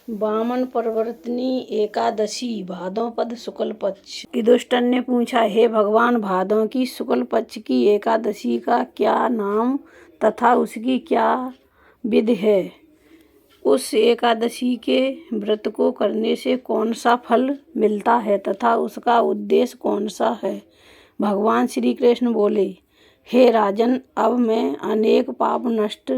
वामन परिवर्तनी एकादशी भादोपद शुक्ल पक्ष। युधिष्ठिर ने पूछा, हे भगवान, भादों की शुक्ल पक्ष की एकादशी का क्या नाम तथा उसकी क्या विधि है? उस एकादशी के व्रत को करने से कौन सा फल मिलता है तथा उसका उद्देश्य कौन सा है? भगवान श्री कृष्ण बोले, हे राजन, अब मैं अनेक पाप नष्ट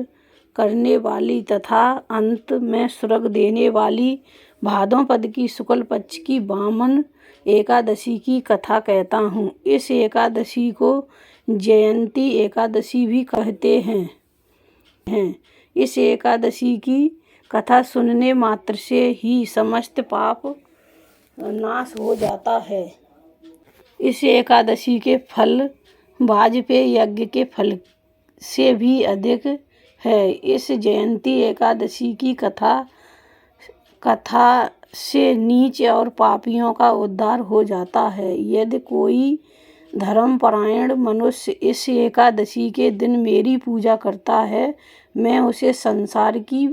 करने वाली तथा अंत में स्वर्ग देने वाली भादोपद की शुक्ल पक्ष की वामन एकादशी की कथा कहता हूँ। इस एकादशी को जयंती एकादशी भी कहते हैं। इस एकादशी की कथा सुनने मात्र से ही समस्त पाप नाश हो जाता है। इस एकादशी के फल वाजपेय यज्ञ के फल से भी अधिक है। इस जयंती एकादशी की कथा से नीच और पापियों का उद्धार हो जाता है। यदि कोई धर्मपरायण मनुष्य इस एकादशी के दिन मेरी पूजा करता है, मैं उसे संसार की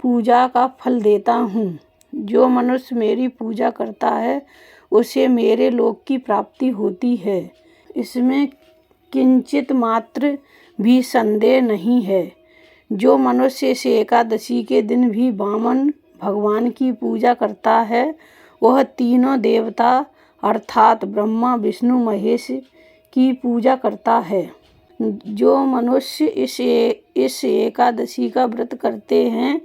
पूजा का फल देता हूँ। जो मनुष्य मेरी पूजा करता है उसे मेरे लोक की प्राप्ति होती है। इसमें किंचित मात्र भी संदेह नहीं है। जो मनुष्य इस एकादशी के दिन भी वामन भगवान की पूजा करता है, वह तीनों देवता अर्थात ब्रह्मा, विष्णु, महेश की पूजा करता है। जो मनुष्य इस एकादशी का व्रत करते हैं,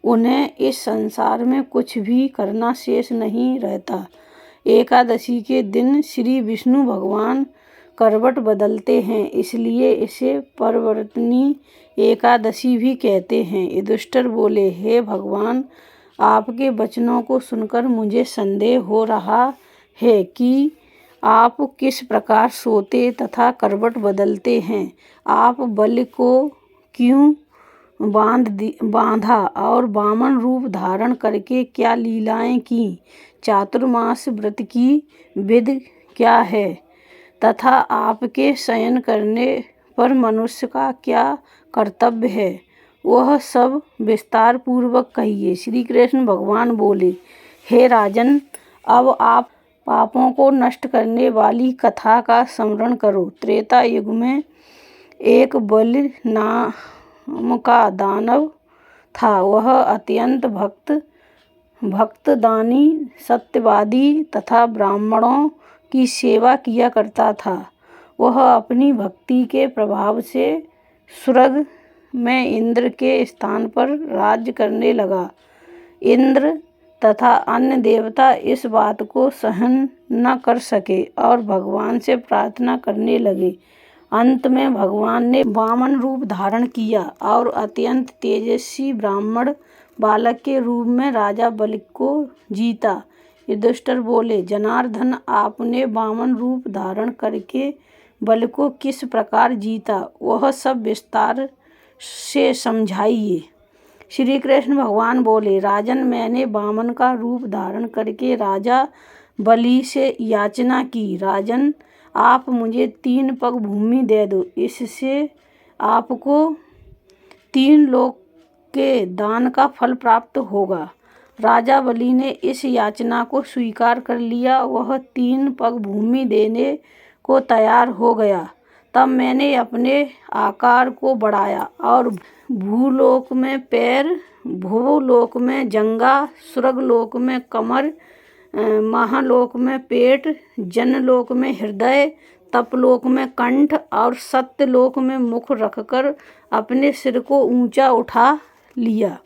उन्हें इस संसार में कुछ भी करना शेष नहीं रहता। एकादशी के दिन श्री विष्णु भगवान करवट बदलते हैं, इसलिए इसे परिवर्तनी एकादशी भी कहते हैं। युधिष्ठिर बोले, हे भगवान, आपके वचनों को सुनकर मुझे संदेह हो रहा है कि आप किस प्रकार सोते तथा करवट बदलते हैं। आप बलि को क्यों बांधा और वामन रूप धारण करके क्या लीलाएं की? चातुर्मास व्रत की विधि क्या है तथा आपके शयन करने पर मनुष्य का क्या कर्तव्य है, वह सब विस्तार पूर्वक कहिए। श्री कृष्ण भगवान बोले, हे राजन, अब आप पापों को नष्ट करने वाली कथा का स्मरण करो। त्रेता युग में एक बलि नाम का दानव था। वह अत्यंत भक्त, दानी, सत्यवादी तथा ब्राह्मणों की सेवा किया करता था। वह अपनी भक्ति के प्रभाव से स्वर्ग में इंद्र के स्थान पर राज्य करने लगा। इंद्र तथा अन्य देवता इस बात को सहन न कर सके और भगवान से प्रार्थना करने लगे। अंत में भगवान ने वामन रूप धारण किया और अत्यंत तेजस्वी ब्राह्मण बालक के रूप में राजा बलि को जीता। युधिष्ठिर बोले, जनार्दन, आपने वामन रूप धारण करके बलि को किस प्रकार जीता, वह सब विस्तार से समझाइए। श्री कृष्ण भगवान बोले, राजन, मैंने वामन का रूप धारण करके राजा बलि से याचना की, राजन, आप मुझे 3 पग भूमि दे दो, इससे आपको 3 लोक के दान का फल प्राप्त होगा। राजा बलि ने इस याचना को स्वीकार कर लिया। वह 3 पग भूमि देने को तैयार हो गया। तब मैंने अपने आकार को बढ़ाया और भूलोक में पैर, भूलोक में जंगा, स्वर्गलोक में कमर, महालोक में पेट, जनलोक में हृदय, तपलोक में कंठ और सत्यलोक में मुख रखकर अपने सिर को ऊंचा उठा लिया।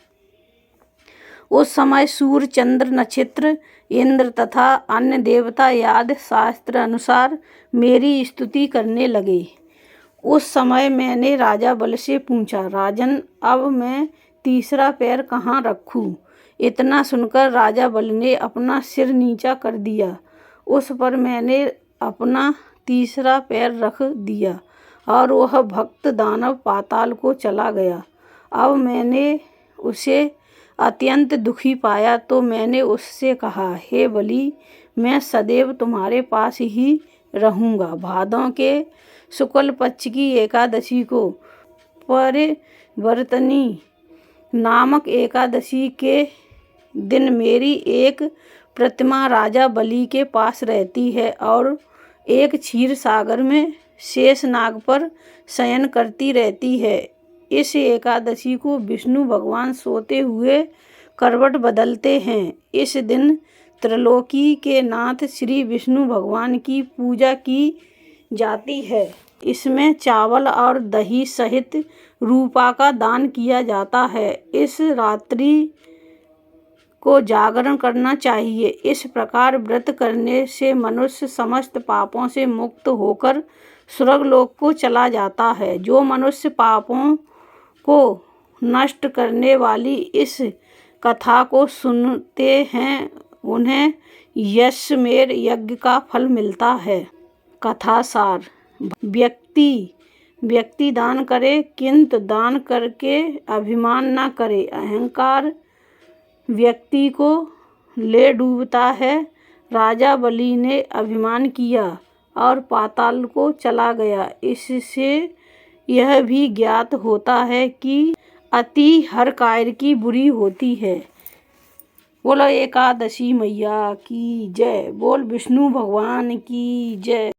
उस समय सूर्य, चंद्र, नक्षत्र, इंद्र तथा अन्य देवता याद शास्त्र अनुसार मेरी स्तुति करने लगे। उस समय मैंने राजा बलि से पूछा, राजन, अब मैं तीसरा पैर कहाँ रखूँ? इतना सुनकर राजा बलि ने अपना सिर नीचा कर दिया। उस पर मैंने अपना तीसरा पैर रख दिया और वह भक्त दानव पाताल को चला गया। अब मैंने उसे अत्यंत दुखी पाया तो मैंने उससे कहा, हे बलि, मैं सदैव तुम्हारे पास ही रहूँगा। भादों के शुक्ल पक्ष की एकादशी को परिवर्तनी नामक एकादशी के दिन मेरी एक प्रतिमा राजा बलि के पास रहती है और एक क्षीर सागर में शेषनाग पर शयन करती रहती है। इस एकादशी को विष्णु भगवान सोते हुए करवट बदलते हैं। इस दिन त्रिलोकी के नाथ श्री विष्णु भगवान की पूजा की जाती है। इसमें चावल और दही सहित रूपा का दान किया जाता है। इस रात्रि को जागरण करना चाहिए। इस प्रकार व्रत करने से मनुष्य समस्त पापों से मुक्त होकर स्वर्गलोक को चला जाता है। जो मनुष्य पापों को नष्ट करने वाली इस कथा को सुनते हैं उन्हें यज्ञ यज्ञ का फल मिलता है। कथा सार। व्यक्ति दान करे किंतु दान करके अभिमान न करे। अहंकार व्यक्ति को ले डूबता है। राजा बलि ने अभिमान किया और पाताल को चला गया। इससे यह भी ज्ञात होता है कि अति हर कार्य की बुरी होती है। बोलो एकादशी मैया की जय। बोल विष्णु भगवान की जय।